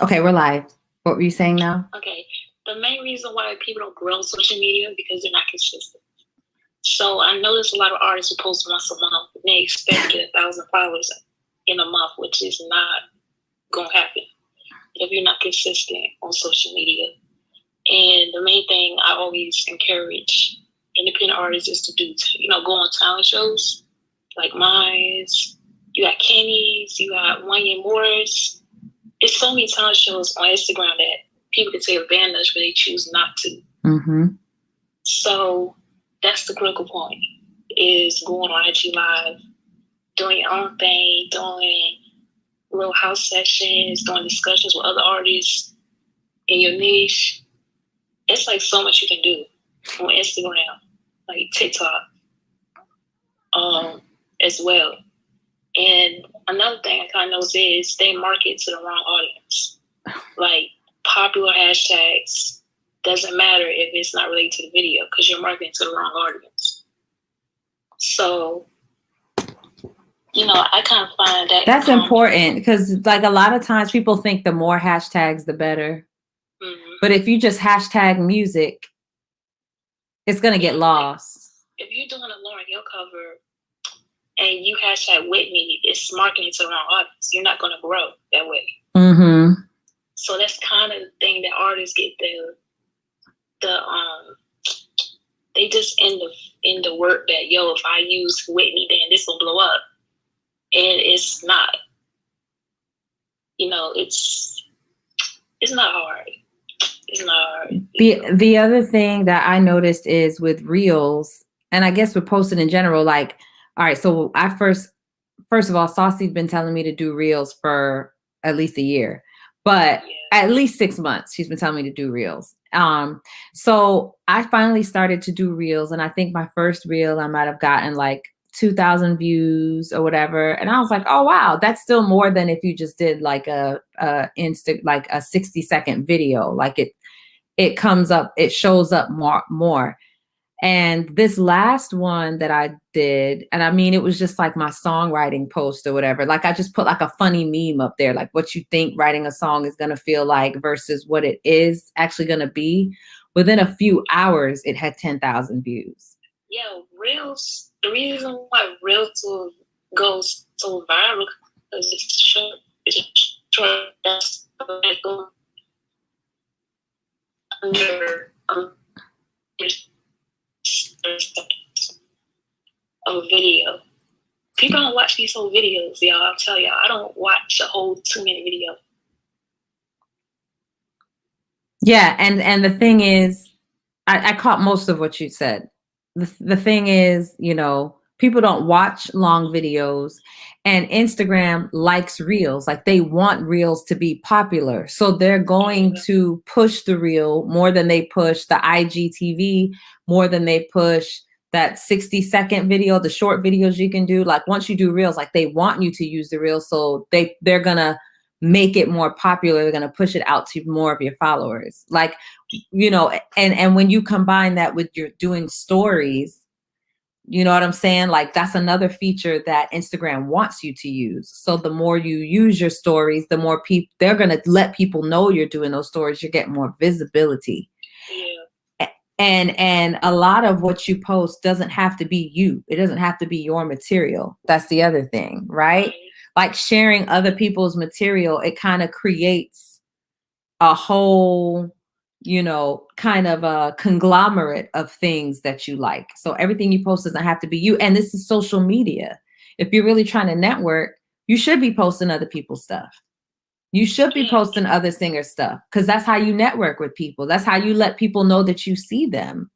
Okay, we're live. What were you saying now? Okay. The main reason why people don't grow on social media because they're not consistent. So I notice a lot of artists who post once a month and they expect to get 1,000 followers in a month, which is not gonna happen if you're not consistent on social media. And the main thing I always encourage independent artists is to do, go on talent shows like mine's. You got Kenny's, you got One Year Morris. There's so many talent shows on Instagram that people can take advantage, but they choose not to. Mm-hmm. So that's the critical point: is going on IG Live, doing your own thing, doing little house sessions, doing discussions with other artists in your niche. It's like so much you can do on Instagram, like TikTok, as well. And another thing I kind of notice is they market to the wrong audience. Like popular hashtags doesn't matter if it's not related to the video because you're marketing to the wrong audience. So, I kind of find that that's important because, like, a lot of times people think the more hashtags, the better. Mm-hmm. But if you just hashtag music, it's gonna get lost. If you're doing a Lauryn Hill cover and you hashtag Whitney, it's marketing to the wrong audience. You're not gonna grow that way. Mm-hmm. So that's kind of the thing that artists get they just end the work that, if I use Whitney, then this will blow up. And it's not. It's not hard. It's not hard. The other thing that I noticed is with Reels, and I guess with posting in general, like, all right, so I first of all, Saucy's been telling me to do Reels for at least a year, but at least 6 months, she's been telling me to do Reels. So I finally started to do Reels, and I think my first Reel, I might have gotten like 2,000 views or whatever. And I was like, oh, wow, that's still more than if you just did like a 60-second video. Like it comes up, it shows up more. And this last one that I did, and I mean, it was just like my songwriting post or whatever. Like I just put like a funny meme up there, like what you think writing a song is going to feel like versus what it is actually going to be. Within a few hours, it had 10,000 views. Yeah, Reels. The reason why Reels goes so viral because it's short. It's short. That's under a video. People don't watch these whole videos, y'all. I'll tell y'all, I don't watch a whole 2-minute video. Yeah, and the thing is, I caught most of what you said. The thing is, people don't watch long videos, and Instagram likes Reels. Like they want Reels to be popular. So they're going to push the Reel more than they push the IGTV, more than they push that 60-second video, the short videos you can do. Like once you do Reels, like they want you to use the Reels. So they're going to make it more popular. They're going to push it out to more of your followers. Like, and when you combine that with your doing stories, you know what I'm saying? Like that's another feature that Instagram wants you to use. So the more you use your stories, the more people, they're going to let people know you're doing those stories. You get more visibility. Yeah. And a lot of what you post doesn't have to be you. It doesn't have to be your material. That's the other thing, right? Like sharing other people's material, it kind of creates a whole, kind of a conglomerate of things that you like. So everything you post doesn't have to be you. And this is social media. If you're really trying to network, you should be posting other people's stuff. You should be posting other singers' stuff because that's how you network with people. That's how you let people know that you see them.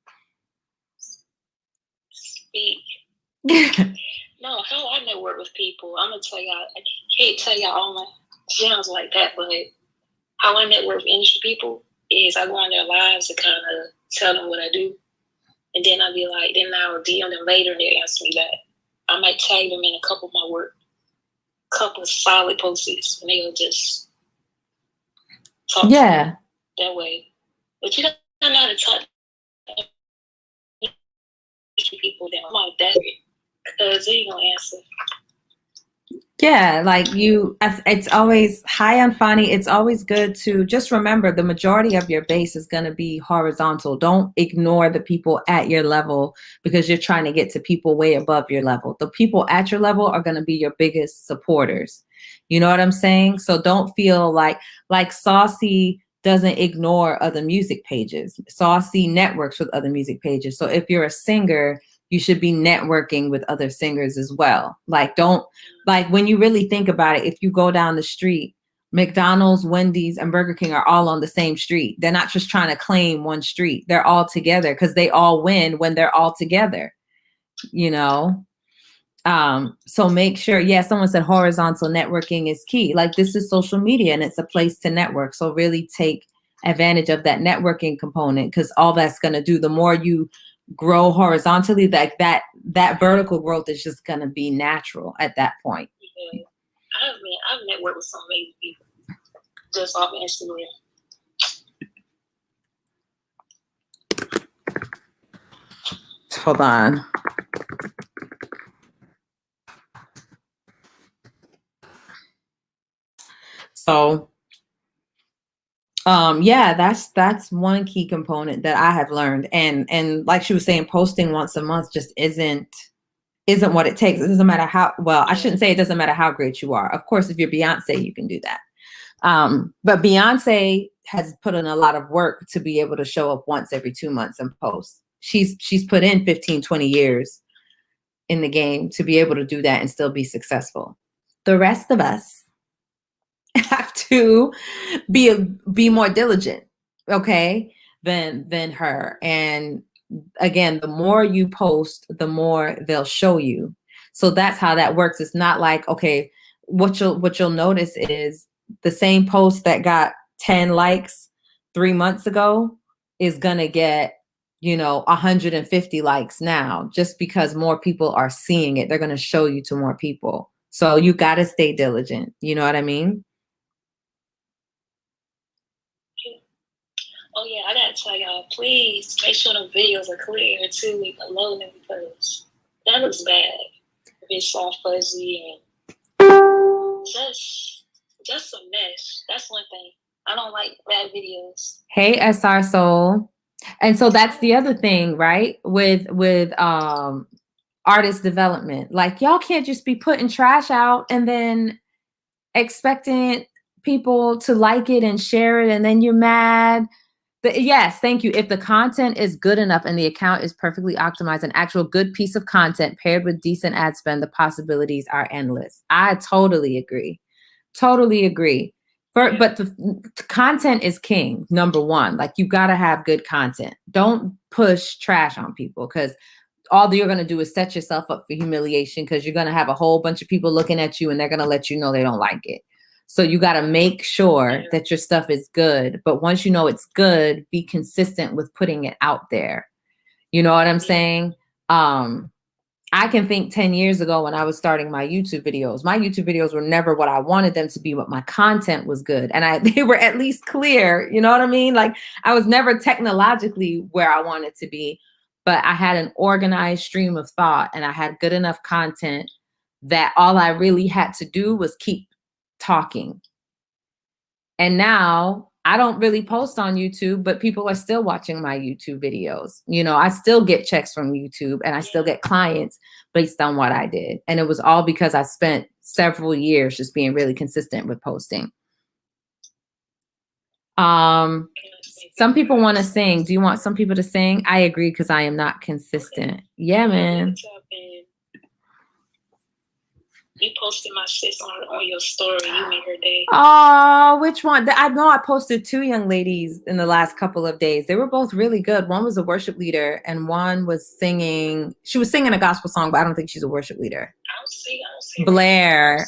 Speak. No, how I network with people, I'm going to tell y'all, I can't tell y'all all my gems like that, but how I network with industry people is I go on their lives to kind of tell them what I do. And then I'll be like, then I'll DM them later and they'll answer me back. I might tag them in a couple of my work, couple of solid posts, and they'll just talk to me that way. But you don't know how to talk to industry people, then I'm like that because they ain't going to answer. Yeah, like it's always, hi, Anfani. It's always good to just remember the majority of your base is going to be horizontal. Don't ignore the people at your level because you're trying to get to people way above your level. The people at your level are going to be your biggest supporters. You know what I'm saying? So don't feel like Saucy doesn't ignore other music pages. Saucy networks with other music pages. So if you're a singer, you should be networking with other singers as well. Like, don't, like, when you really think about it, if you go down the street, McDonald's, Wendy's, and Burger King are all on the same street. They're not just trying to claim one street. They're all together because they all win when they're all together, you know? So make sure, yeah, someone said horizontal networking is key. Like, this is social media and it's a place to network. So really take advantage of that networking component, because all that's going to do, the more you grow horizontally, like that vertical growth is just going to be natural at that point. Yeah. I've networked with some amazing people just off Instagram. Hold on. So yeah, that's one key component that I have learned. And like she was saying, posting once a month just isn't what it takes. It doesn't matter how well, I shouldn't say it doesn't matter how great you are. Of course, if you're Beyonce, you can do that. But Beyonce has put in a lot of work to be able to show up once every 2 months and post. She's put in 15, 20 years in the game to be able to do that and still be successful. The rest of us have to be more diligent, okay, than her. And again, the more you post, the more they'll show you. So that's how that works. It's not like, okay, what you'll notice is the same post that got 10 likes 3 months ago is gonna get 150 likes now, just because more people are seeing it. They're gonna show you to more people. So you got to stay diligent. You know what I mean? Oh yeah, I gotta tell y'all, please make sure the videos are clear too, loading, because that looks bad. If it's all fuzzy and just a mess. That's one thing. I don't like bad videos. Hey, SR Soul. And so that's the other thing, right? With artist development. Like, y'all can't just be putting trash out and then expecting people to like it and share it, and then you're mad. But yes, thank you. If the content is good enough and the account is perfectly optimized, an actual good piece of content paired with decent ad spend, the possibilities are endless. I totally agree. Totally agree. But the content is king, number one. Like, you got to have good content. Don't push trash on people, because all you're going to do is set yourself up for humiliation, because you're going to have a whole bunch of people looking at you and they're going to let you know they don't like it. So you got to make sure that your stuff is good. But once you know it's good, be consistent with putting it out there. You know what I'm saying? I can think 10 years ago when I was starting my YouTube videos were never what I wanted them to be, but my content was good. And they were at least clear. You know what I mean? Like, I was never technologically where I wanted to be, but I had an organized stream of thought and I had good enough content that all I really had to do was keep talking. And now I don't really post on YouTube, but people are still watching my YouTube videos. I still get checks from YouTube and I still get clients based on what I did. And it was all because I spent several years just being really consistent with posting. Some people want to sing. Do you want some people to sing? I agree, because I am not consistent. Yeah, man. You posted my sis on your story. You made her day. Oh, which one? I know I posted 2 young ladies in the last couple of days. They were both really good. One was a worship leader and one was singing. She was singing a gospel song, but I don't think she's a worship leader. I don't see Blair.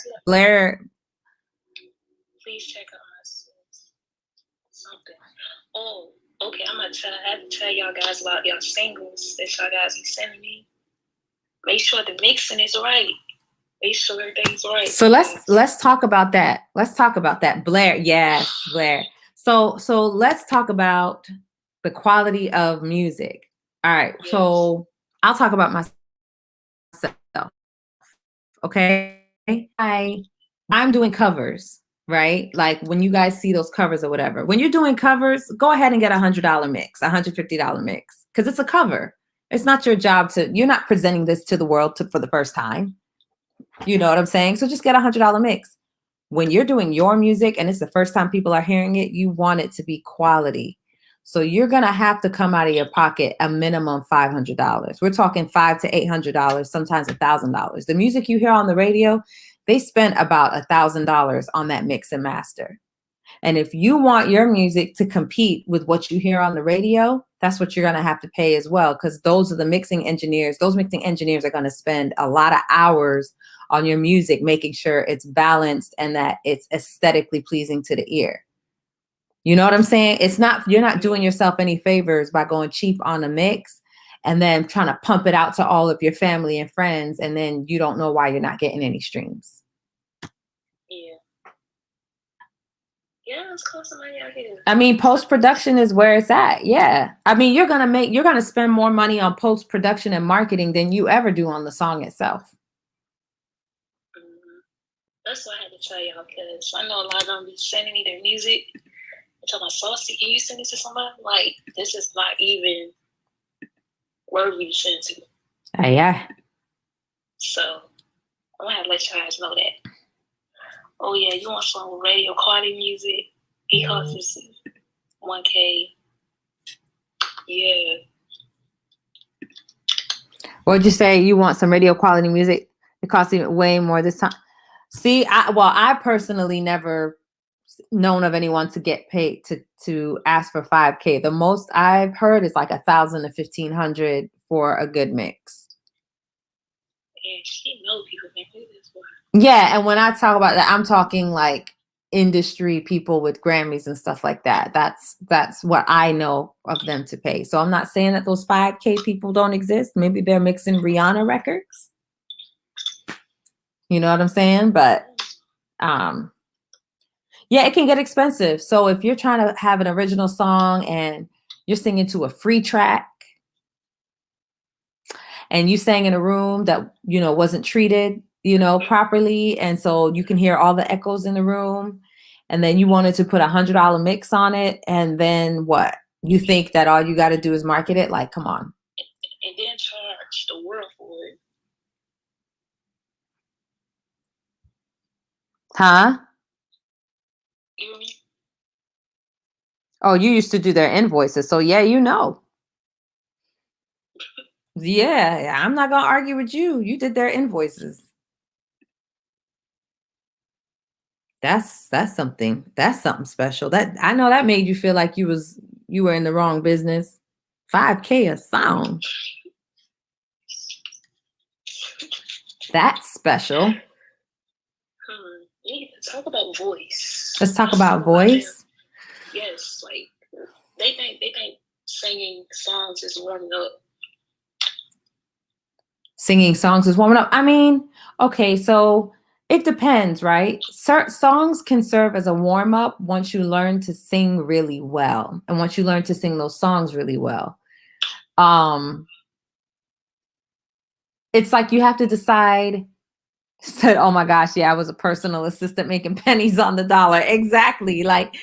Please check out my sis. Something. Oh, okay. I have to tell y'all guys about y'all singles that y'all guys be sending me. Make sure the mixing is right. Make sure everything's right. So let's talk about that. Let's talk about that. Blair. Yes, Blair. So let's talk about the quality of music. All right. Yes. So I'll talk about myself. Okay. I'm doing covers, right? Like when you guys see those covers or whatever, when you're doing covers, go ahead and get $100 mix, $150 mix, because it's a cover. It's not your job you're not presenting this to the world for the first time. You know what I'm saying? So just get $100 mix. When you're doing your music and it's the first time people are hearing it, you want it to be quality. So you're going to have to come out of your pocket a minimum $500. We're talking $500 to $800, sometimes $1,000. The music you hear on the radio, they spent about $1,000 on that mix and master. And if you want your music to compete with what you hear on the radio, that's what you're going to have to pay as well, because those are the mixing engineers. Those mixing engineers are going to spend a lot of hours on your music, making sure it's balanced and that it's aesthetically pleasing to the ear. You know what I'm saying? You're not doing yourself any favors by going cheap on a mix and then trying to pump it out to all of your family and friends, and then you don't know why you're not getting any streams. Yeah. Yeah, it's costing money out here. I mean, post-production is where it's at. Yeah. I mean, you're going to spend more money on post-production and marketing than you ever do on the song itself. Mm-hmm. That's why I had to tell y'all, because I know a lot of them be sending me their music. I tell my Saucy, can you send this to somebody? Like, this is not even worthy to send to. Yeah. So I'm going to have to let you guys know that. Oh, yeah, you want some radio quality music? It costs $1K. Yeah. What'd you say? You want some radio quality music? It costs even way more this time. See, I personally never known of anyone to get paid to ask for $5K. The most I've heard is like $1,000 to $1,500 for a good mix. And she knows people can do this for her. Yeah, and when I talk about that, I'm talking like industry people with Grammys and stuff like that. That's what I know of them to pay. So I'm not saying that those $5K people don't exist. Maybe they're mixing Rihanna records. You know what I'm saying? But yeah, it can get expensive. So if you're trying to have an original song and you're singing to a free track and you sang in a room that, wasn't treated, properly. And so you can hear all the echoes in the room, and then you wanted to put $100 mix on it. And then what? You think that all you got to do is market it? Like, come on. And then charge the world for it. Huh? You know me? Oh, you used to do their invoices. So yeah, Yeah, I'm not going to argue with you. You did their invoices. That's something. That's something special. That I know that made you feel like you were in the wrong business. $5K a song. That's special. Yeah, talk about voice. Let's talk about voice. Yes, like they think singing songs is warming up. Singing songs is warming up. I mean, okay, so it depends, right? Songs can serve as a warm up once you learn to sing really well, and once you learn to sing those songs really well. It's like you have to decide. Said, oh my gosh, yeah, I was a personal assistant making pennies on the dollar. Exactly. Like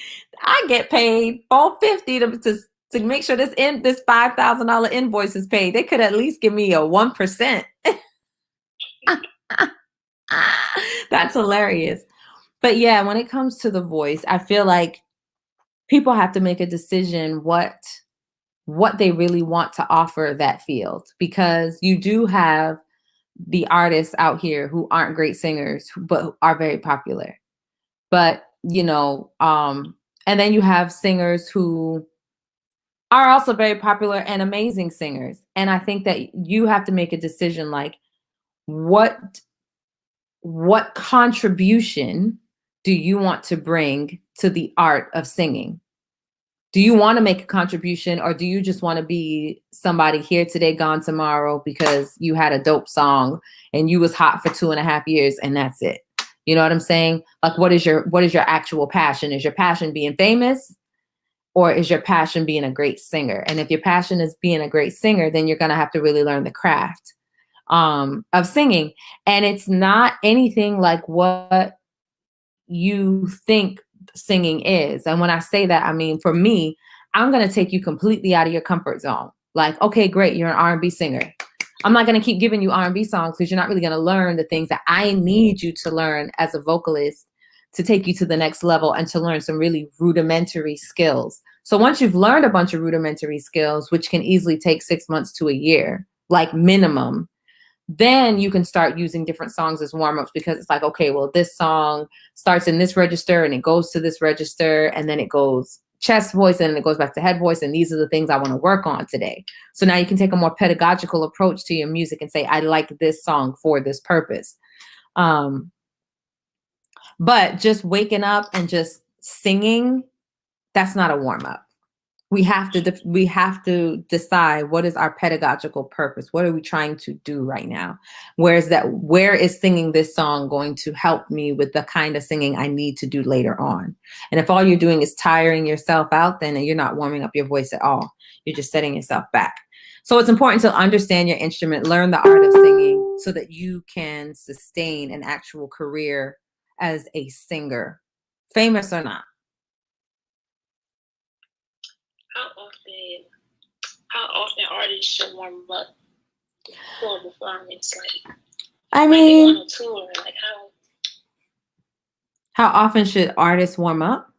I get paid $450 to make sure this $5,000 invoice is paid. They could at least give me a 1%. That's hilarious. But yeah, when it comes to the voice, I feel like people have to make a decision what they really want to offer that field, because you do have the artists out here who aren't great singers, but are very popular. But, and then you have singers who are also very popular and amazing singers. And I think that you have to make a decision, like, what contribution do you want to bring to the art of singing? Do you want to make a contribution, or do you just want to be somebody here today, gone tomorrow, because you had a dope song and you was hot for 2.5 years and that's it? You know what I'm saying? Like, what is your actual passion? Is your passion being famous, or is your passion being a great singer? And if your passion is being a great singer, then you're going to have to really learn the craft of singing. And it's not anything like what you think singing is. And when I say that, I mean, for me, I'm going to take you completely out of your comfort zone. Like, okay, great, you're an R&B singer. I'm not going to keep giving you R&B songs because you're not really going to learn the things that I need you to learn as a vocalist to take you to the next level and to learn some really rudimentary skills. So once you've learned a bunch of rudimentary skills, which can easily take 6 months to a year, like minimum, then you can start using different songs as warm-ups, because it's like, okay, well, this song starts in this register and it goes to this register, and then it goes chest voice and it goes back to head voice, and these are the things I want to work on today. So now you can take a more pedagogical approach to your music and say, I like this song for this purpose. But just waking up and just singing, that's not a warm-up. We have to decide, what is our pedagogical purpose? What are we trying to do right now? Where is singing this song going to help me with the kind of singing I need to do later on? And if all you're doing is tiring yourself out, then you're not warming up your voice at all. You're just setting yourself back. So it's important to understand your instrument, learn the art of singing so that you can sustain an actual career as a singer, famous or not. How often artists should warm up for a performance? Like, I mean, on a tour, like how often should artists warm up?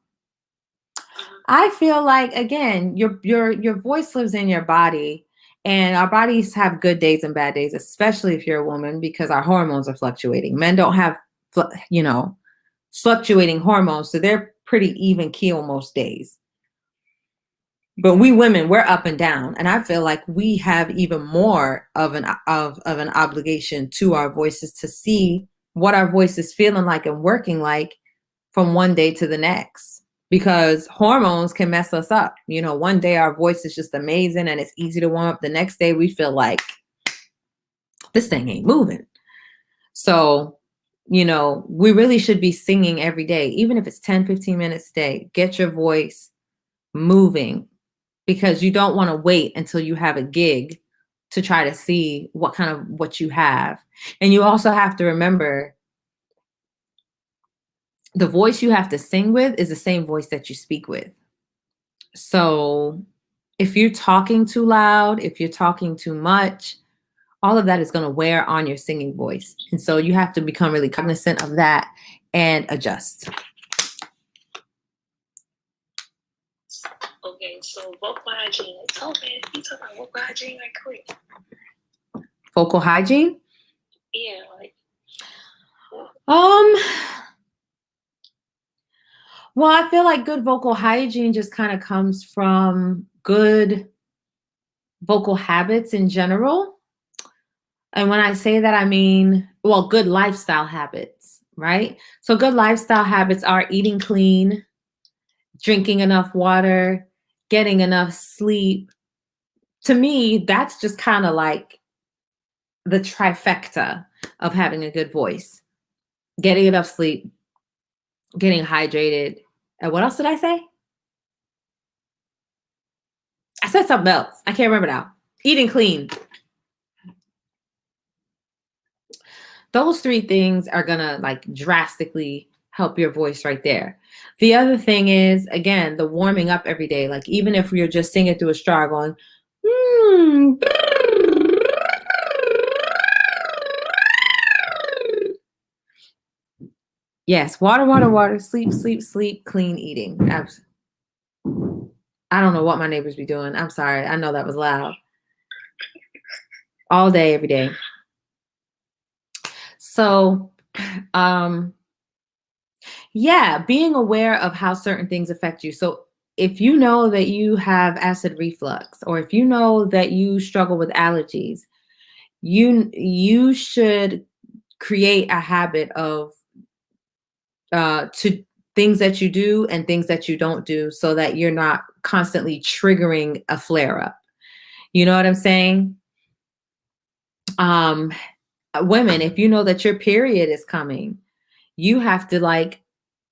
I feel like, again, your voice lives in your body, and our bodies have good days and bad days, especially if you're a woman, because our hormones are fluctuating. Men don't have, fluctuating hormones, so they're pretty even keel most days. But we women, we're up and down, and I feel like we have even more of an obligation to our voices to see what our voice is feeling like and working like from one day to the next, because hormones can mess us up. One day our voice is just amazing and it's easy to warm up. The next day we feel like this thing ain't moving. So, we really should be singing every day, even if it's 10, 15 minutes a day. Get your voice moving, because you don't want to wait until you have a gig to try to see what you have. And you also have to remember, the voice you have to sing with is the same voice that you speak with. So if you're talking too loud, if you're talking too much, all of that is going to wear on your singing voice. And so you have to become really cognizant of that and adjust. Okay, so vocal hygiene. You talk about vocal hygiene like quick. Vocal hygiene? Yeah, like. Well, I feel like good vocal hygiene just kind of comes from good vocal habits in general. And when I say that, I mean, good lifestyle habits, right? So good lifestyle habits are eating clean, drinking enough water, getting enough sleep. To me, that's just kind of like the trifecta of having a good voice. Getting enough sleep, getting hydrated. And what else did I say? I said something else. I can't remember now. Eating clean. Those three things are going to drastically help your voice right there. The other thing is, again, the warming up every day. Like, even if you're just singing through a straw going, yes, water, sleep, clean eating. I don't know what my neighbors be doing. I'm sorry. I know that was loud. All day, every day. So, being aware of how certain things affect you. So if you know that you have acid reflux, or if you know that you struggle with allergies, you should create a habit of to things that you do and things that you don't do, so that you're not constantly triggering a flare up. You know what I'm saying? Women, if you know that your period is coming, you have to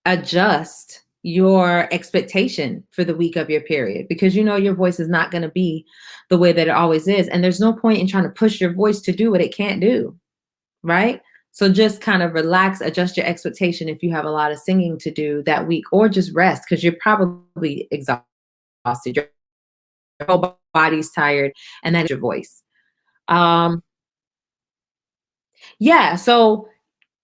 adjust your expectation for the week of your period, because you know your voice is not going to be the way that it always is. And there's no point in trying to push your voice to do what it can't do, right? So just kind of relax, adjust your expectation if you have a lot of singing to do that week, or just rest because you're probably exhausted. Your whole body's tired, and then your voice. Yeah, so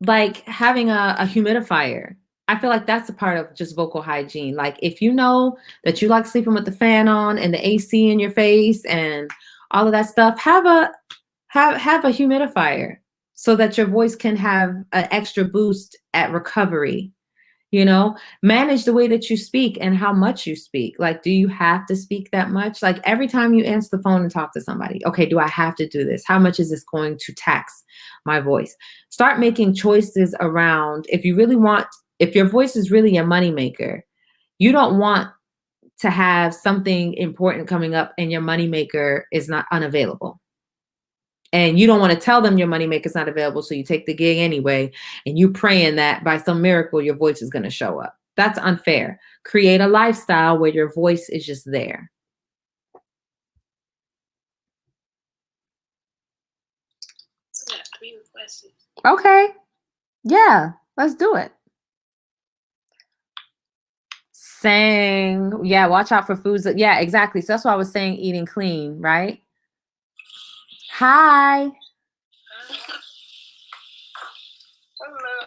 like having a humidifier, I feel like that's a part of just vocal hygiene. Like if you know that you like sleeping with the fan on and the AC in your face and all of that stuff, have a humidifier so that your voice can have an extra boost at recovery. You know, manage the way that you speak and how much you speak. Like, do you have to speak that much? Like every time you answer the phone and talk to somebody, okay, do I have to do this? How much is this going to tax my voice? Start making choices around, if you really want, if your voice is really a moneymaker, you don't want to have something important coming up and your moneymaker is not unavailable. And you don't want to tell them your moneymaker is not available, so you take the gig anyway, and you praying that by some miracle your voice is going to show up. That's unfair. Create a lifestyle where your voice is just there. So I got 3 requests. Okay. Yeah, let's do it. Saying, yeah, watch out for foods. Yeah, exactly. So that's why I was saying eating clean, right? Hi. Hello.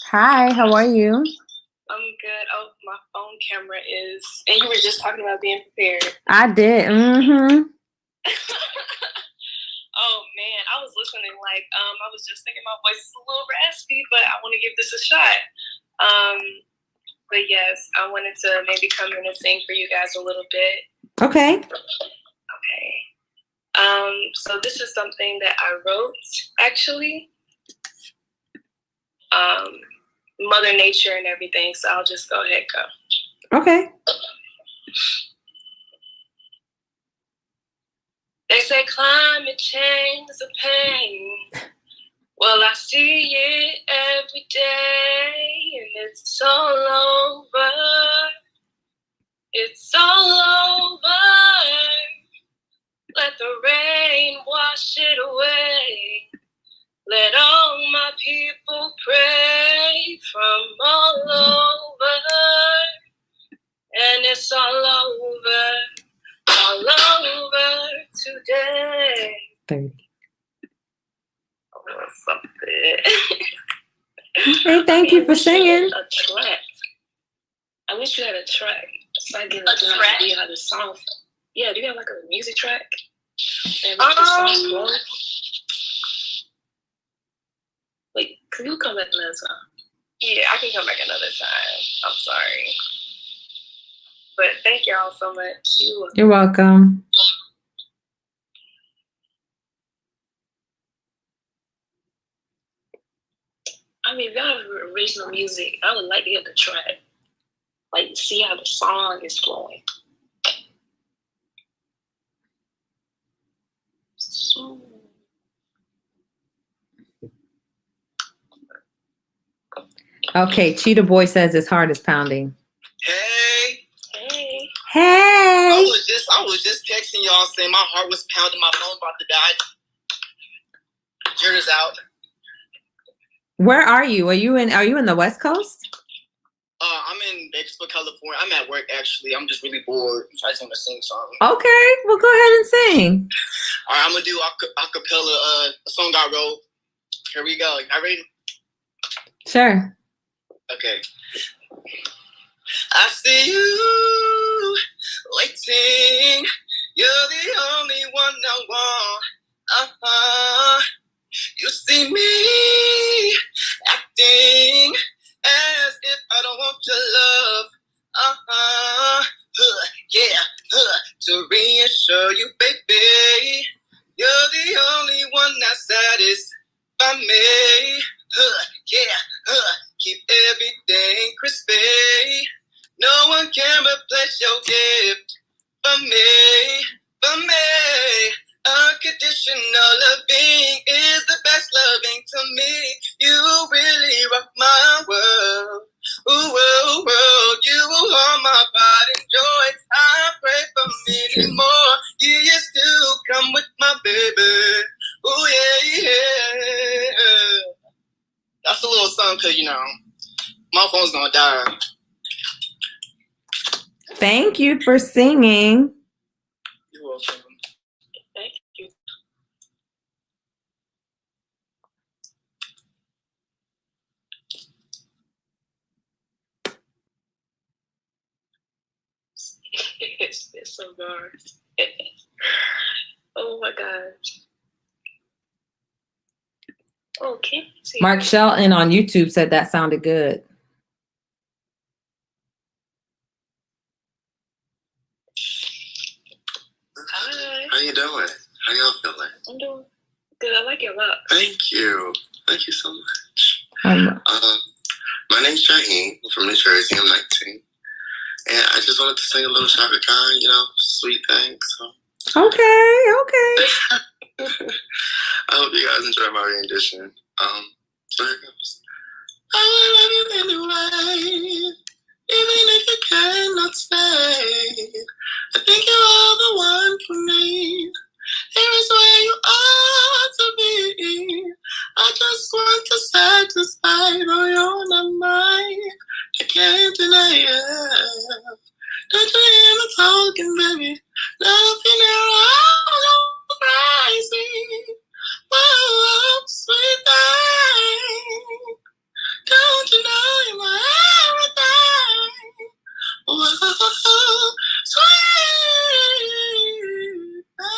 Hi, how are you? I'm good. Oh, my phone camera is, and you were just talking about being prepared. I did. Mm-hmm. Oh man, I was listening like I was just thinking my voice is a little raspy, but I want to give this a shot. But yes, I wanted to maybe come in and sing for you guys a little bit. Okay. Okay. So this is something that I wrote actually. Mother Nature and everything, so I'll just go ahead and go. Okay. They say climate change is a pain. Well, I see it every day, and it's all over. It's all over. Let the rain wash it away. Let all my people pray from all over. And it's all over today. 30. Oh, something. Okay, thank you for singing. A track. I wish you had a track. So I get A track? idea how the song. Yeah, do you have like a music track? And make the song flow? Wait, can you come back another time? Yeah, I can come back another time. I'm sorry. But thank y'all so much. You're welcome. I mean, if y'all have original music, I would like to hear the track. Like, see how the song is flowing. Okay, Cheetah Boy says his heart is pounding. Hey. Hey. Hey. I was just texting y'all saying my heart was pounding, my phone about to die. Cheers out. Where are you? Are you in the West Coast? I'm in Bakersfield, California. I'm at work actually. I'm just really bored. I just want to sing something. Okay, well go ahead and sing. All right, I'm gonna do acapella a song I wrote. Here we go. Y'all ready? Sure. Okay. I see you waiting. You're the only one I want. You see me acting as if I don't want your love. To reassure you, baby, you're the only one that satisfies me. Keep everything crispy. No one can replace your gift for me. Unconditional loving is the best loving to me. You really rock my world. Ooh, well, you will hold my body and joy. I pray for many more years to come with my baby. Ooh, yeah. That's a little song, because, you know, my phone's gonna die. Thank you for singing. You're welcome. Thank you. It's so dark. Oh my gosh. Okay. Mark Shelton on YouTube said that sounded good. Hi. How you doing? How y'all feeling? I'm doing good. I like your locks. Thank you. Thank you so much. My name's Shaheen. I'm from New Jersey. I'm 19. And I just wanted to sing a little Shaka Khan, you know, sweet thing. So. Okay. I hope you guys enjoy my rendition. So here it goes. I will love you anyway, even if you cannot stay. I think you're all the one for me. Here is where you ought to be. I just want to satisfy, though you're not mine. I can't deny it. Don't you hear me talking, baby? Nothing around crazy. Whoa, sweet thing. Don't you know you're my everything? Whoa, sweet thing.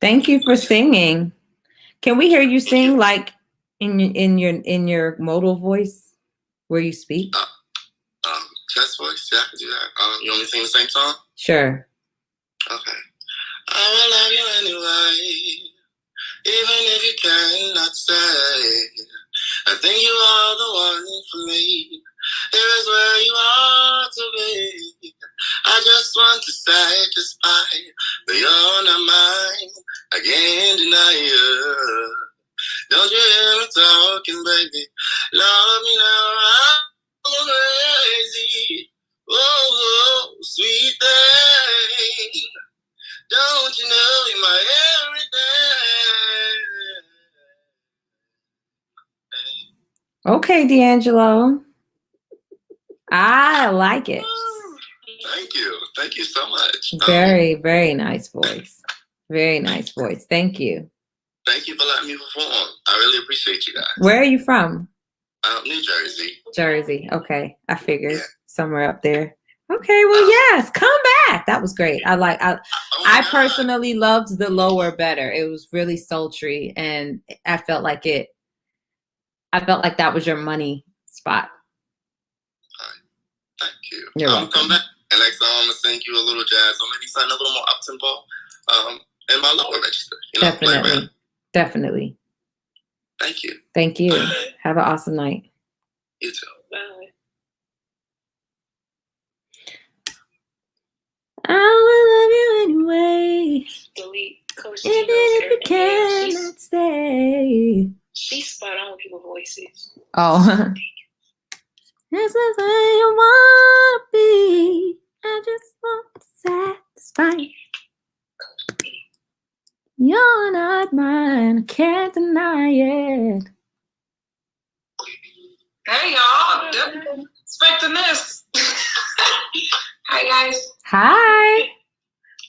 Thank you for singing. Can we hear you sing like in your modal voice where you speak? Chest voice? Yeah, I can do that. You want me to sing the same song? Sure. Okay. I will love you anyway, even if you cannot stay. I think you are the one for me. Here is where you are to be. I just want to satisfy, but you're not mine. I can't deny you. Don't you hear me talking, baby? Love me now. I'm crazy. Oh, sweet thing. Don't you know you're my everything? Okay, D'Angelo. I like it. Thank you. Thank you so much. Very, very nice voice. Very nice voice. Thank you. Thank you for letting me perform. I really appreciate you guys. Where are you from? New Jersey. Jersey. Okay. I figured somewhere up there. Okay. Well, yes. Come back. That was great. I personally loved the lower better. It was really sultry, and I felt like that was your money spot. Thank you. You're welcome. Come back, and next time I'm gonna sing you a little jazz, or maybe something a little more up tempo. In my lower register. You know, Definitely. Definitely. Thank you. Thank you. Have an awesome night. You too. Bye. I will love you anyway. Delete Coach Even if you cannot stay. She's spot on with people's voices. Oh. This is where you wanna be. I just want to satisfy. You're not mine. Can't deny it. Hey y'all, didn't expecting this. Hi guys. Hi.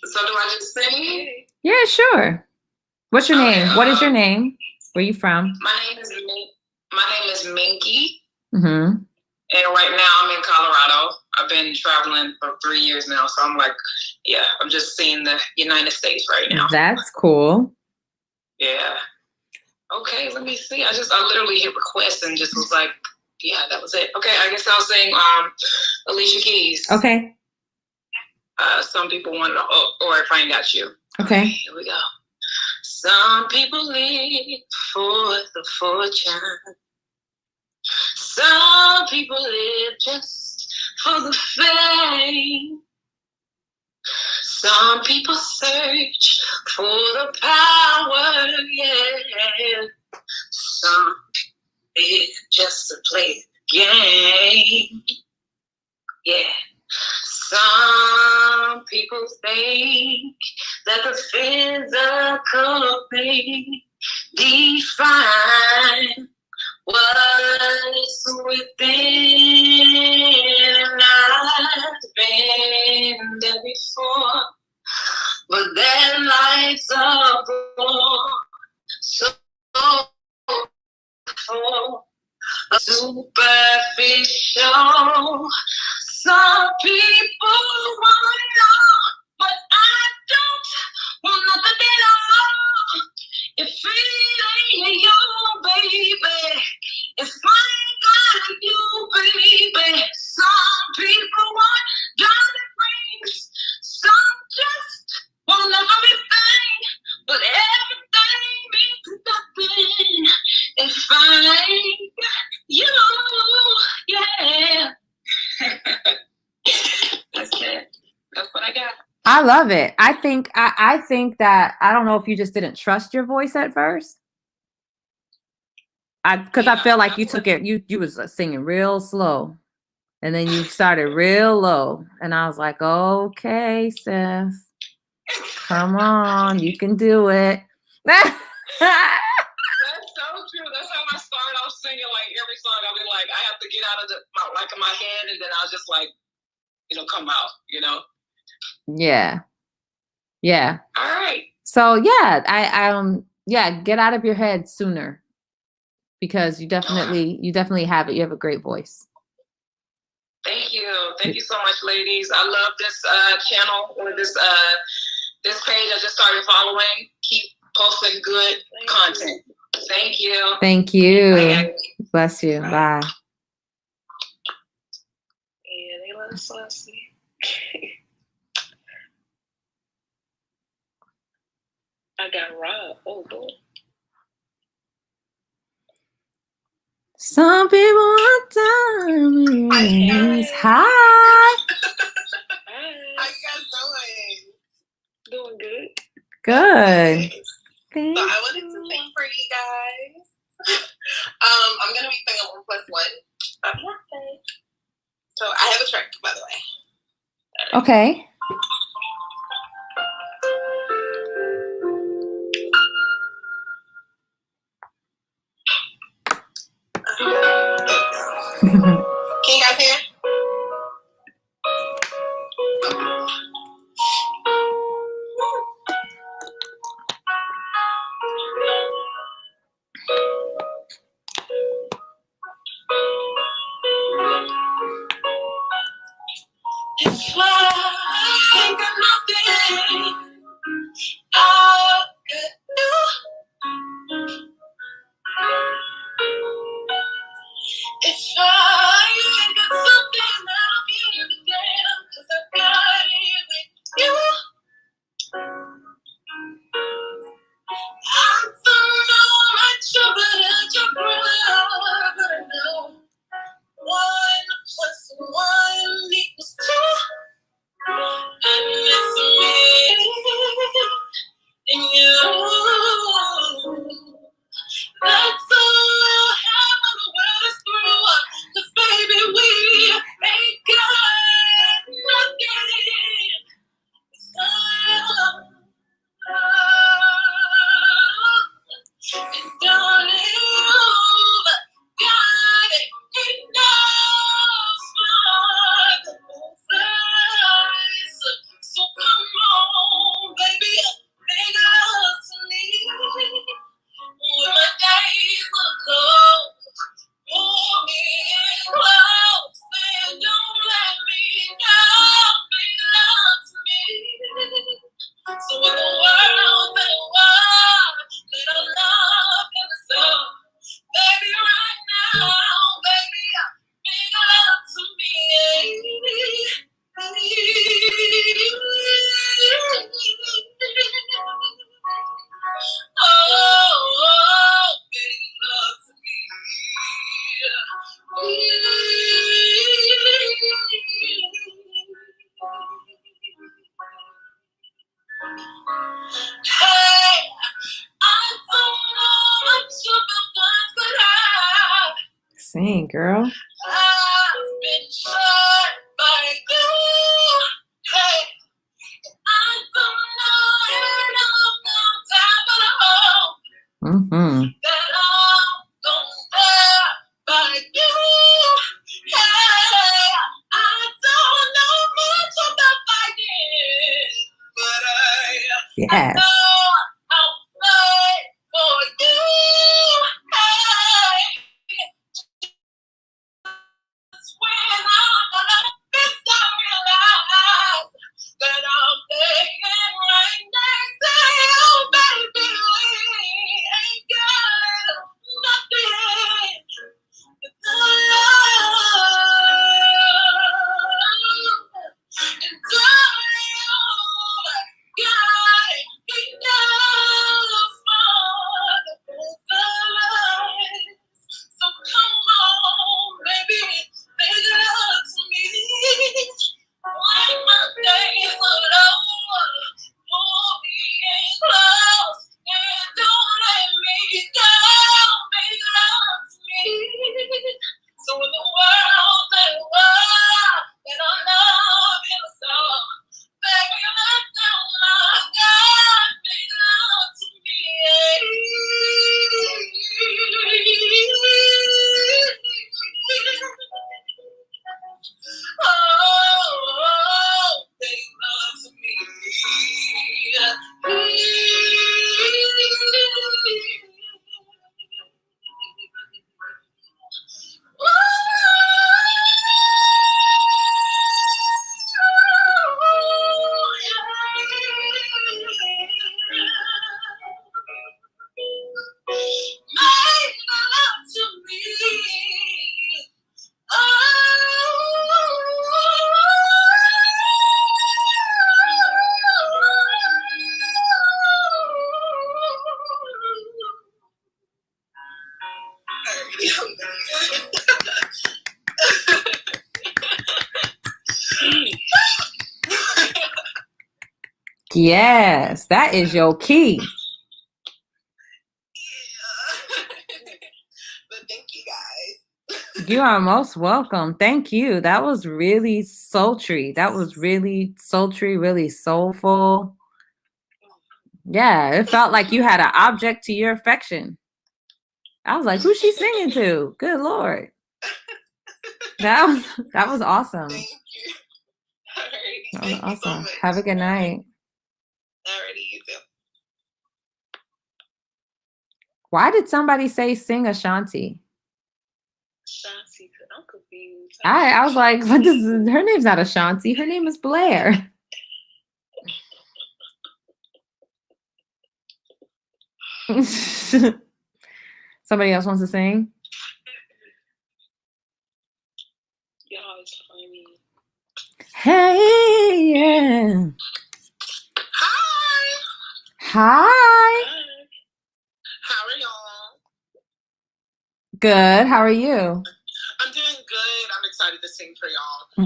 So do I just sing? Yeah, sure. What's your name? What is your name? Where are you from? My name is Minky. Mm-hmm. And right now I'm in Colorado. I've been traveling for 3 years now. So I'm like, yeah, I'm just seeing the United States right now. That's cool. Yeah. Okay, let me see. I literally hit request and just was like, yeah, that was it. Okay, I guess I'll sing Alicia Keys. Okay. Some people want to know, or If I Ain't Got You. Okay. Here we go. Some people live for the fortune. Some people live just for the fame. Some people search for the power, yeah. Some it just to play the game. Yeah. Some people think that the physical may define what's within. I've been there before, but their lives are born so superficial. Some people want it all, but I don't want nothing at all. If it ain't you, baby, if I ain't got you, baby. Some people want diamond rings, some just won't never be fame, but everything means nothing if I ain't you, yeah. That's it. That's what I got. I love it. I think that, I don't know if you just didn't trust your voice at first. Because I feel like you took it, you was singing real slow, and then you started real low, and I was like, okay, sis, come on, you can do it. That's so true. That's how I start off singing. Like every song, I'll be like, I have to get out of my head, and then I'll just like, come out. Yeah. All right. So yeah, get out of your head sooner, because you definitely have it. You have a great voice. Thank you so much, ladies. I love this channel, or this page. I just started following. Keep posting good content. Thank you. Thank you. Bye. Bless you. Bye. Yeah, they love saucy. I got robbed. Oh boy. Some people want diamonds. Hi. Hi. How you guys doing? Doing good. Good. So I wanted to sing for you guys. I'm gonna be singing 1+1 by Beyonce. So I have a track, by the way. Okay. Can you guys hear? It's like nothing I could do. It's like something I'll give a damn, 'cause I got it with you. I don't know much about your brother, but I know 1+1=2. And it's me and you. That's all I'll have when the world is through. 'Cause baby, we ain't got nothing. And darling, you've got it enough for the both of us. So come on, baby, make love to me. When my days look low, pull me in close and don't let me go. Make love to me. So when the world's at war, let our love fill us up. Baby, right now, baby, make love to me. Oh, make love to me. Hey, I don't know much about guns, but I girl. I've been shot by you. Hey, I don't know enough time at all Mm-hmm. that I'm gonna die by you. Hey, I don't know much about fighting, but I Yes. know I'll fight for you. Hey. When I'm alone, this I realize that I'm laying right next to you, baby. We ain't got nothing but the love. And darling, you got enough for the both of us. So come on, baby, make love to me. When my days are low, pull me in close and don't let me go. Make love to me. So in the world that I love you so, baby, let down my God, make love to oh, make love to me. Make love to me. Yes, that is your key. But thank you guys. You are most welcome. Thank you. That was really sultry. That was really sultry, really soulful. Yeah, it felt like you had an object to your affection. I was like, who's she singing to? Good Lord. That was awesome. Thank you. Alrighty. That was Thank you so awesome. much. Have a good night. Alrighty, you too. Why did somebody say sing Ashanti? Shanti, I'm confused. I was like, what this is, her name's not Ashanti. Her name is Blair. Somebody else wants to sing? Y'all is funny. Hey, yeah. Hi. Hi. How are y'all? Good. How are you? I'm doing good. I'm excited to sing for y'all. I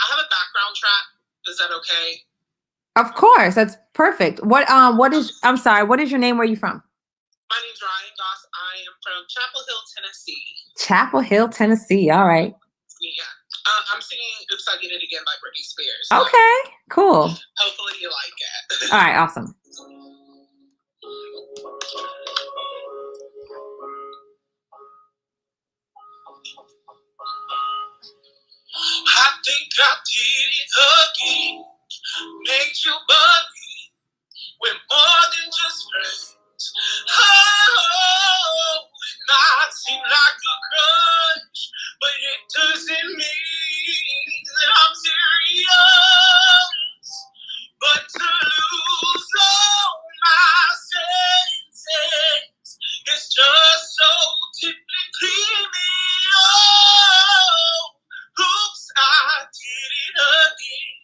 have a background track. Is that okay? Of course. That's perfect. What is, I'm sorry, what is your name? Where are you from? My name's Ryan Goss. I am from Chapel Hill, Tennessee. Chapel Hill, Tennessee. All right. Yeah. I'm singing Oops, I Did It Again by Britney Spears. Okay. Cool. Hopefully you like it. All right. Awesome. I think I did it again. Made you believe we're more than just friends. Oh, it might seem like a crush, but it doesn't mean that I'm serious. But to lose all my senses is just so typically me. Oh, oops, I did it again.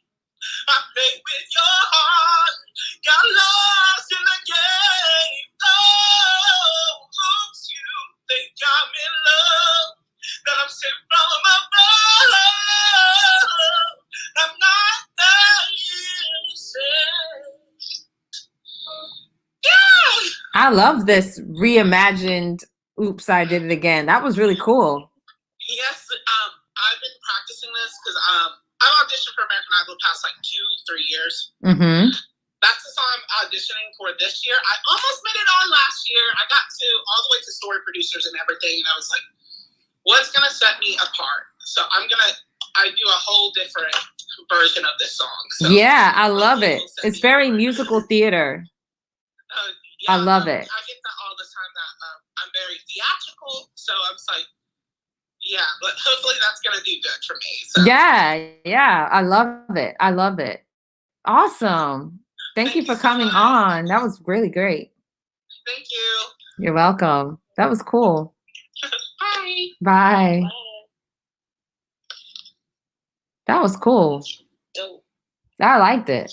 I played with your heart, got lost in the game. Oh, oops, you think I'm in love, that I'm sent from above. I'm not that innocent. Yeah! I love this reimagined Oops, I Did It Again. That was really cool. Yes, Yes, I've been practicing this because I've auditioned for American Idol the past like 2-3 years. Mm-hmm. That's the song I'm auditioning for this year. I almost made it on last year. I got to all the way to story producers and everything, and I was like, what's gonna set me apart? So I do a whole different version of this song. So Yeah, I love it. It's very musical theater. Yeah, I love it. I get that all the time that I'm very theatrical. So I was like, yeah, but hopefully that's gonna do good for me. So. Yeah, I love it. I love it. Awesome. Thank you for coming on. That was really great. Thank you. You're welcome. That was cool. Bye. Bye. Bye. That was cool. Dope. I liked it.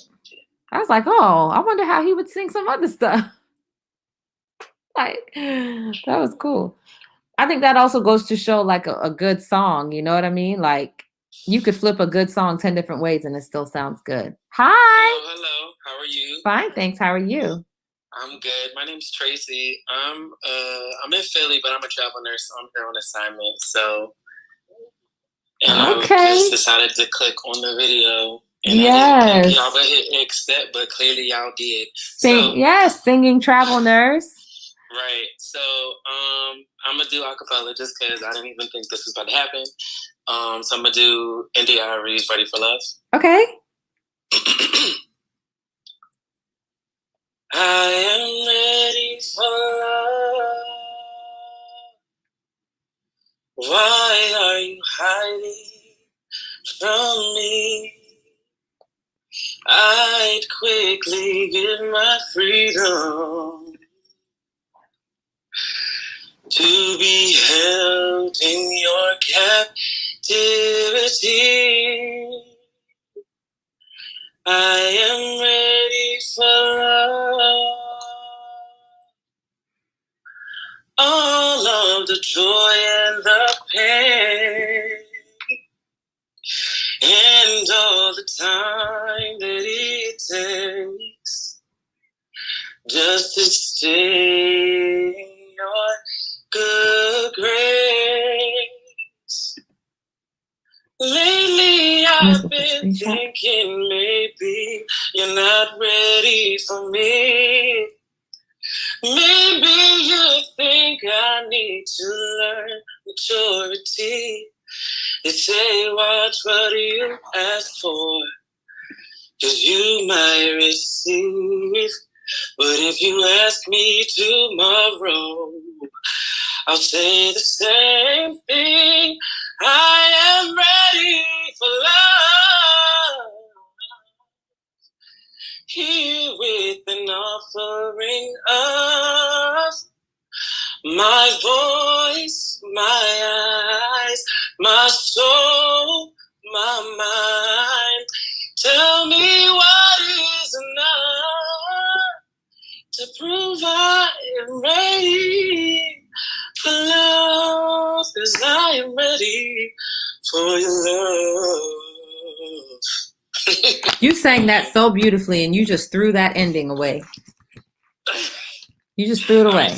I was like, oh, I wonder how he would sing some other stuff. Like, that was cool. I think that also goes to show like a good song. You know what I mean? Like, you could flip a good song 10 different ways and it still sounds good. Hi. Hello. How are you? Fine, thanks. How are you? I'm good. My name's Tracy. I'm in Philly, but I'm a travel nurse, so I'm here on assignment. So, and Okay. I just decided to click on the video. And I Yes. didn't think y'all would hit accept, but clearly y'all did. Yes, singing travel nurse. Right. So, I'm gonna do acapella just because I didn't even think this was about to happen. So I'm gonna do NDRE's Ready for Love. Okay. I am ready for love. Why are you hiding from me? I'd quickly give my freedom to be held in your captivity. I am ready for love. All of the joy and the pain, and all the time that it takes just to stay in your good grace. Lately I've been thinking maybe you're not ready for me. Maybe you think I need to learn maturity. They say watch what you ask for, 'cause you might receive. But if you ask me tomorrow, I'll say the same thing. I am ready for love. Here with an offering of my voice, my eyes, my soul, my mind. Tell me what is enough to prove I am ready for love, 'cause I am ready for your love. You sang that so beautifully and you just threw that ending away. You just threw it away.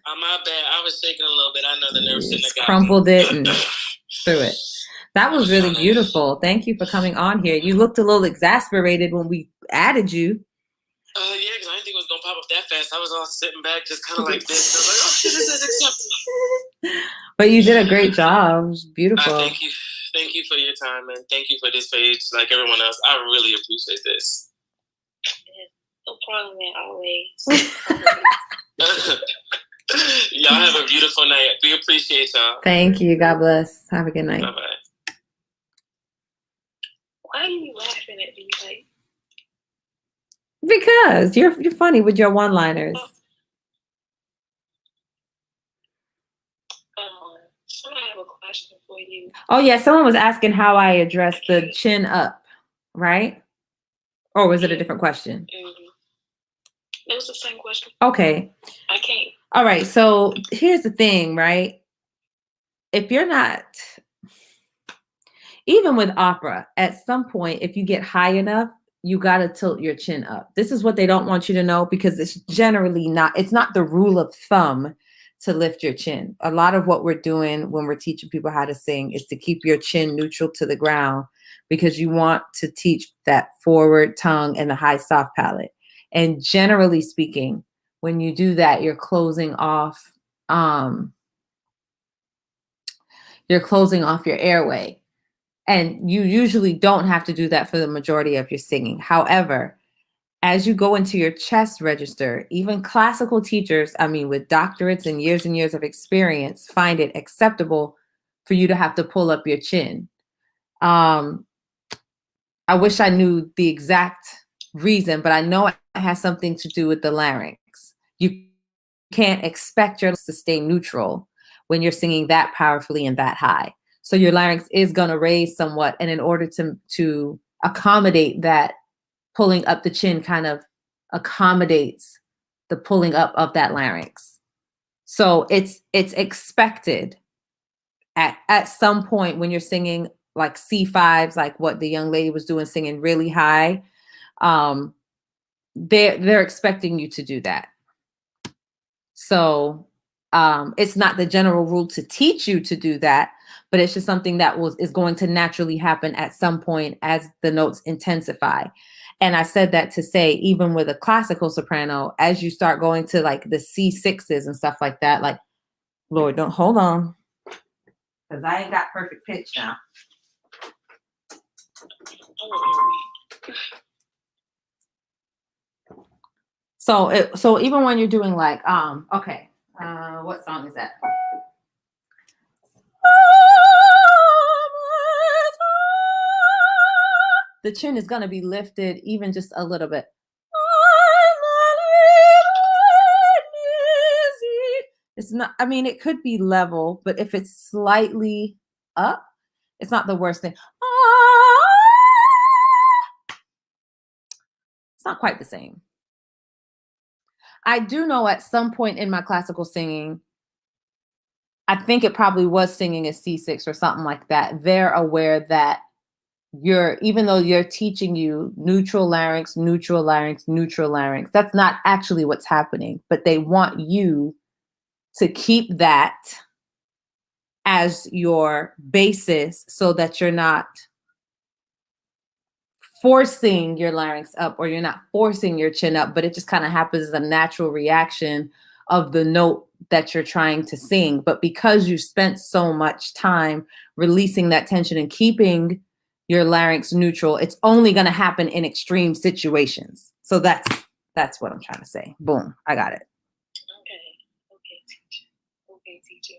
My bad. I was shaking a little bit. I know the nerves in the guy. Crumpled it and threw it. That was really beautiful. Thank you for coming on here. You looked a little exasperated when we added you. Yeah, because I didn't think it was going to pop up that fast. I was all sitting back just kind of like this. I was like, oh, shit, this is acceptable. But you did a great job. It was beautiful. Thank you. Thank you for your time, and thank you for this page. Like everyone else, I really appreciate this. No problem, man. Always. Y'all have a beautiful night. We appreciate y'all. Thank you. God bless. Have a good night. Bye-bye. Why are you laughing at me? Like, Because you're funny with your one-liners. I have a question for you. Oh yeah, someone was asking how I address the chin up, right? Or was it a different question? It was the same question. Okay. I can't. All right. So here's the thing, right? If you're not, even with opera, at some point, if you get high enough, you got to tilt your chin up. This is what they don't want you to know because it's generally not, it's not the rule of thumb to lift your chin. A lot of what we're doing when we're teaching people how to sing is to keep your chin neutral to the ground, because you want to teach that forward tongue and the high soft palate. And generally speaking, when you do that, you're closing off your airway. And you usually don't have to do that for the majority of your singing. However, as you go into your chest register, even classical teachers, with doctorates and years of experience, find it acceptable for you to have to pull up your chin. I wish I knew the exact reason, but I know it has something to do with the larynx. You can't expect your larynx to stay neutral when you're singing that powerfully and that high. So your larynx is going to raise somewhat, and in order to accommodate that, pulling up the chin kind of accommodates the pulling up of that larynx. So it's expected at some point when you're singing like C5s, like what the young lady was doing, singing really high, they're expecting you to do that. So it's not the general rule to teach you to do that, but it's just something that is going to naturally happen at some point as the notes intensify. And I said that to say, even with a classical soprano, as you start going to like the C6s and stuff like that, like, Lord, don't, hold on, because I ain't got perfect pitch now. So even when you're doing like, okay, what song is that? The chin is going to be lifted even just a little bit. It's not, it could be level, but if it's slightly up, it's not the worst thing. It's not quite the same. I do know at some point in my classical singing, I think it probably was singing a C6 or something like that. They're aware that even though you're teaching you neutral larynx, neutral larynx, neutral larynx, that's not actually what's happening, but they want you to keep that as your basis so that you're not forcing your larynx up or you're not forcing your chin up, but it just kind of happens as a natural reaction of the note that you're trying to sing. But because you spent so much time releasing that tension and keeping your larynx neutral, it's only going to happen in extreme situations. So that's what I'm trying to say. Boom, I got it. Okay, teacher.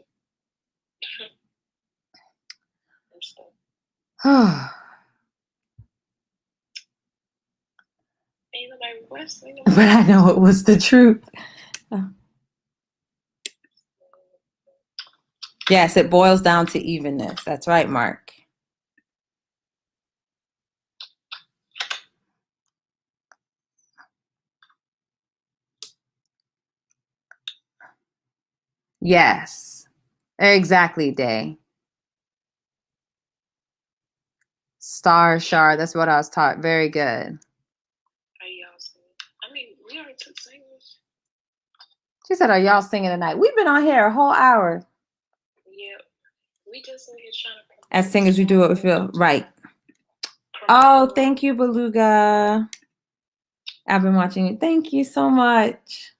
Ain't nobody wrestling. But I know it was the truth. Yes, it boils down to evenness. That's right, Mark. Yes, exactly, Day. Star Shar, that's what I was taught. Very good. We already took singers. She said, are y'all singing tonight? We've been on here a whole hour. Yeah, we just in here trying to. As singers, we do what we feel. Right. Oh, thank you, Beluga. I've been watching you. Thank you so much.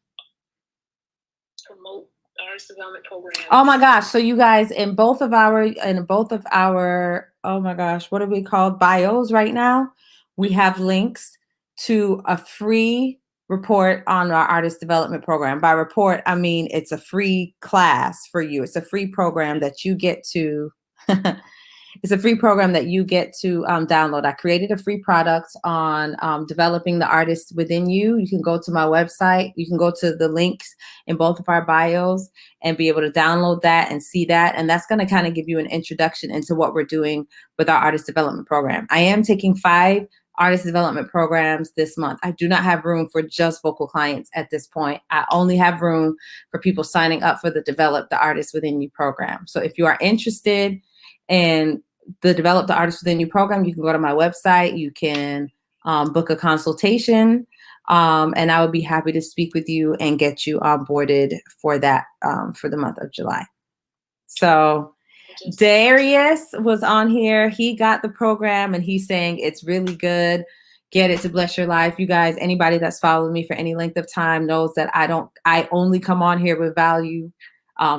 Promote artist development program. Oh my gosh. So you guys, in both of our, oh my gosh, what are we called? Bios right now. We have links to a free report on our artist development program. By report, I mean it's a free class for you. It's a free program that you get to it's a free program that you get to download. I created a free product on developing the artist within you. You can go to my website. You can go to the links in both of our bios and be able to download that and see that. And that's going to kind of give you an introduction into what we're doing with our artist development program. I am taking 5 artist development programs this month. I do not have room for just vocal clients at this point. I only have room for people signing up for the Develop the Artist Within You program. So if you are interested in the Develop the Artist Within You program, you can go to my website. You can book a consultation. And I would be happy to speak with you and get you onboarded for that for the month of July. So Darius was on here. He got the program and he's saying it's really good. Get it to bless your life. You guys, anybody that's followed me for any length of time knows that I only come on here with value.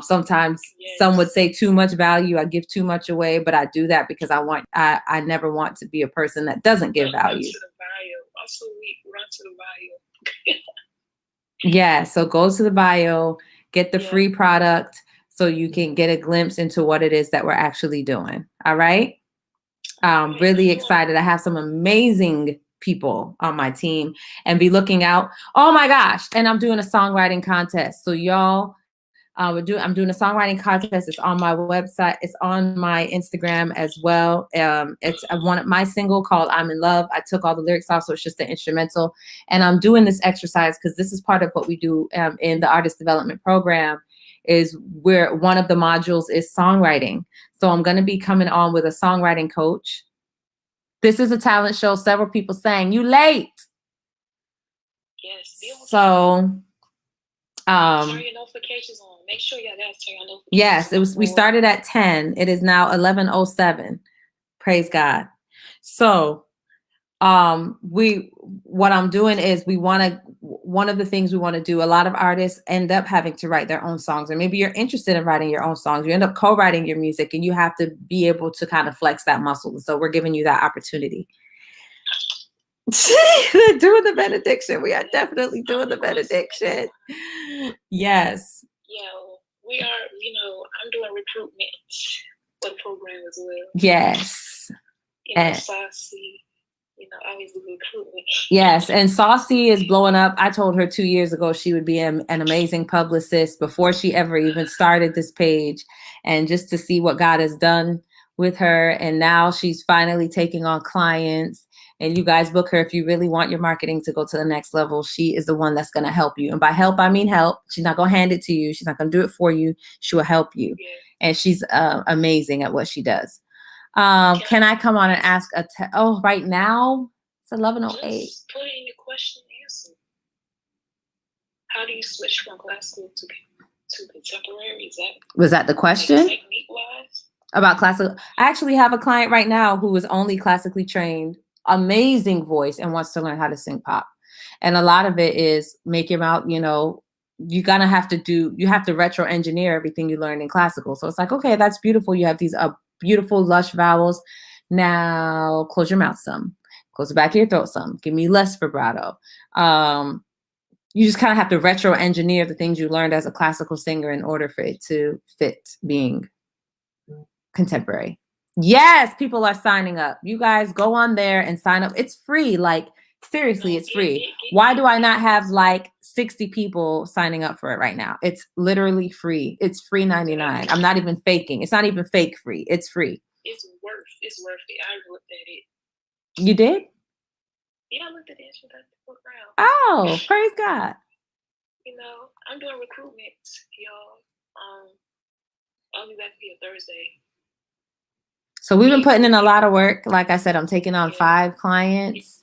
Sometimes some would say too much value. I give too much away, but I do that because I never want to be a person that doesn't give value. Run to the bio. Also, run to the bio. Yeah, so go to the bio, get the free product so you can get a glimpse into what it is that we're actually doing. All right. Really excited. I have some amazing people on my team and be looking out. Oh my gosh. And I'm doing a songwriting contest. So y'all, I'm doing a songwriting contest. It's on my website. It's on my Instagram as well. It's my single called I'm in Love. I took all the lyrics off, so it's just the instrumental. And I'm doing this exercise because this is part of what we do in the artist development program, is where one of the modules is songwriting. So I'm going to be coming on with a songwriting coach. This is a talent show. Several people saying, you late. Yes. So, turn your notifications on. Make sure you guys turn your notifications on. Yes, we started at 10. It is now 11:07. Praise God. So, what I'm doing is one of the things we want to do, a lot of artists end up having to write their own songs, or maybe you're interested in writing your own songs. You end up co-writing your music and you have to be able to kind of flex that muscle. So we're giving you that opportunity. Doing the benediction. We are definitely doing the benediction. Yes. Yeah, we are, I'm doing recruitment for the program as well. Yes. Saucy. I always do recruitment. Yes, and Saucy is blowing up. I told her 2 years ago she would be an amazing publicist before she ever even started this page, and just to see what God has done with her. And now she's finally taking on clients. And you guys book her if you really want your marketing to go to the next level. She is the one that's going to help you. And by help, I mean help. She's not going to hand it to you. She's not going to do it for you. She will help you. Yeah. And she's amazing at what she does. Can I come on and ask right now? It's 11:08. Just put in your question and answer. How do you switch from classical to contemporary? Was that the question? Technique-wise? About classical. I actually have a client right now who is only classically trained, amazing voice, and wants to learn how to sing pop. And a lot of it is make your mouth, you have to retro engineer everything you learned in classical. So it's like, okay, that's beautiful. You have these beautiful lush vowels. Now close your mouth some, close the back of your throat some, give me less vibrato. You just kind of have to retro engineer the things you learned as a classical singer in order for it to fit being contemporary. Yes, people are signing up. You guys go on there and sign up. It's free. Like, seriously, it's free. Why do I not have like 60 people signing up for it right now? It's literally free. It's free 99. I'm not even faking. It's not even fake free. It's free. It's worth it. I looked at it. You did? Yeah, I looked at it. Oh, praise God. I'm doing recruitment, y'all. I'll be back here Thursday. So we've been putting in a lot of work. Like I said, I'm taking on 5 clients.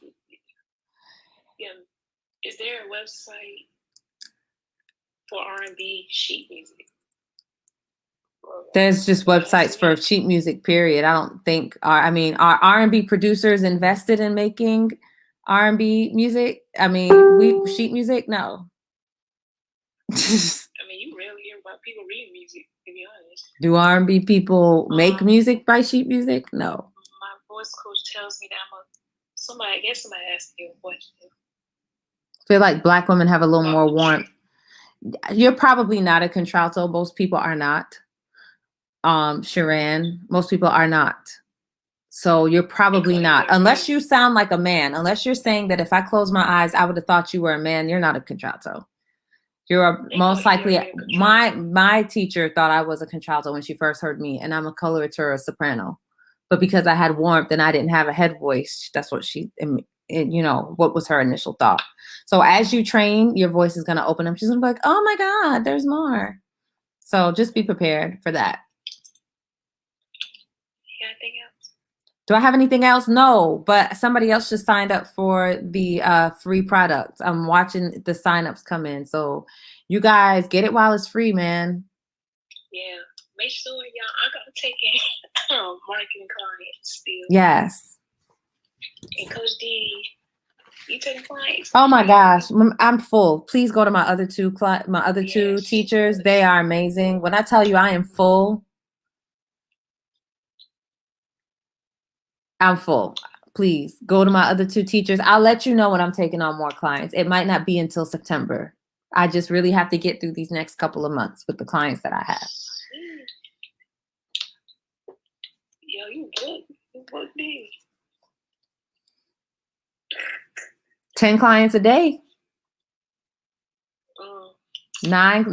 Yeah. Is there a website for R&B sheet music? There's just websites for sheet music, period. I don't think are R&B producers invested in making R&B music? Sheet music? No. You rarely hear about people reading music, to be honest. Do R&B people make music by sheet music? No. My voice coach tells me that somebody asked you a question. I feel like Black women have a little more warmth. You're probably not a contralto. Most people are not. Sharan, most people are not. So you're probably not. Unless you sound like a man. Unless you're saying that if I close my eyes, I would have thought you were a man. You're not a contralto. You're most likely, my teacher thought I was a contralto when she first heard me, and I'm a coloratura, a soprano. But because I had warmth and I didn't have a head voice, that's what what was her initial thought. So as you train, your voice is going to open up. She's going to be like, oh my God, there's more. So just be prepared for that. Anything else? Do I have anything else? No, but somebody else just signed up for the free product. I'm watching the signups come in. So you guys get it while it's free, man. Yeah. Make sure y'all, I gotta take in marketing clients still. Yes. And Coach D, you taking clients? Oh my gosh, I'm full. Please go to my other two teachers. They are amazing. When I tell you I am full, I'm full. Please go to my other two teachers. I'll let you know when I'm taking on more clients. It might not be until September. I just really have to get through these next couple of months with the clients that I have. Yo, you good. You good, D. 10 clients a day. 10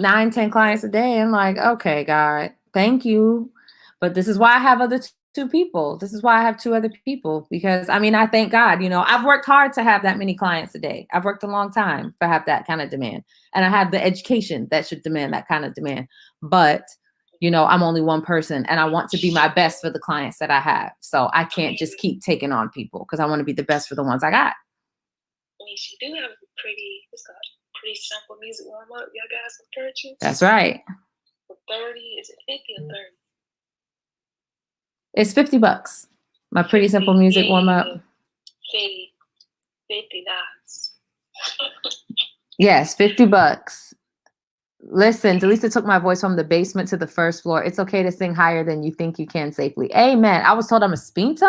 clients a day. I'm like, okay, God, thank you. But this is why I have other two people. This is why I have two other people, because I mean, I thank God, you know, I've worked hard to have that many clients a day. I've worked a long time to have that kind of demand. And I have the education that should demand that kind of demand. But, you know, I'm only one person and I want to be my best for the clients that I have. So I can't just keep taking on people because I want to be the best for the ones I got. I mean, she do have a pretty simple music warm up. Y'all guys can purchase. That's right. For 30, is it 50 or 30? It's $50. My pretty simple music warm up. $50. Yes, $50. Listen, Dileesa took my voice from the basement to the first floor. It's okay to sing higher than you think you can safely. Amen. I was told I'm a spinto.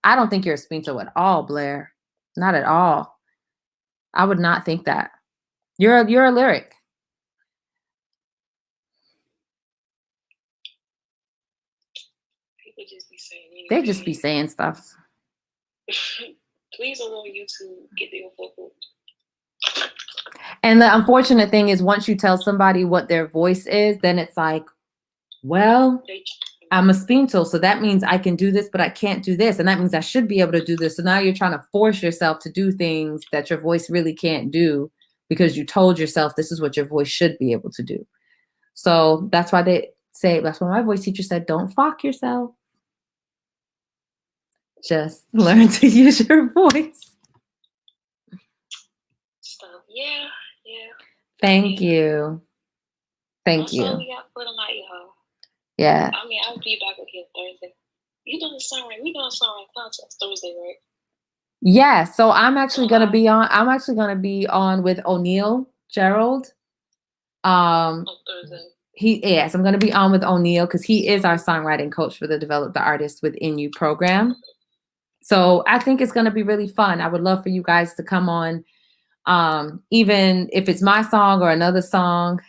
I don't think you're a spinto at all, Blair. Not at all. I would not think that. You're a lyric. People just be saying anything. They just be saying stuff. Please don't go on YouTube. Get their vocal. And the unfortunate thing is once you tell somebody what their voice is, then it's like, well, I'm a spinto, so that means I can do this, but I can't do this. And that means I should be able to do this. So now you're trying to force yourself to do things that your voice really can't do because you told yourself this is what your voice should be able to do. So that's why that's why my voice teacher said, don't fuck yourself. Just learn to use your voice. So, yeah. Thank you. Thank you. So we got for tonight, y'all. Yeah. I mean, I'll be back again Thursday. You doing the songwriting? We doing songwriting contest Thursday, right? Yeah. So I'm actually gonna be on with O'Neal Gerald. On Thursday. I'm gonna be on with O'Neal because he is our songwriting coach for the Develop the Artist Within You program. So I think it's gonna be really fun. I would love for you guys to come on. Even if it's my song or another song.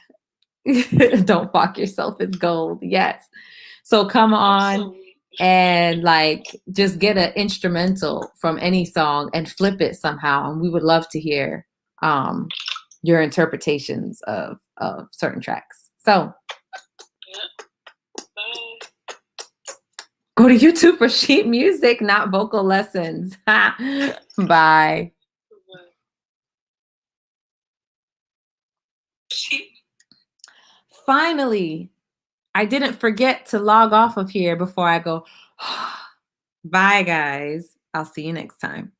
Don't fuck yourself, it's gold. Yes. So come on and like just get an instrumental from any song and flip it somehow. And we would love to hear your interpretations of certain tracks. So go to YouTube for sheet music, not vocal lessons. Bye. Finally, I didn't forget to log off of here before I go. Bye, guys. I'll see you next time.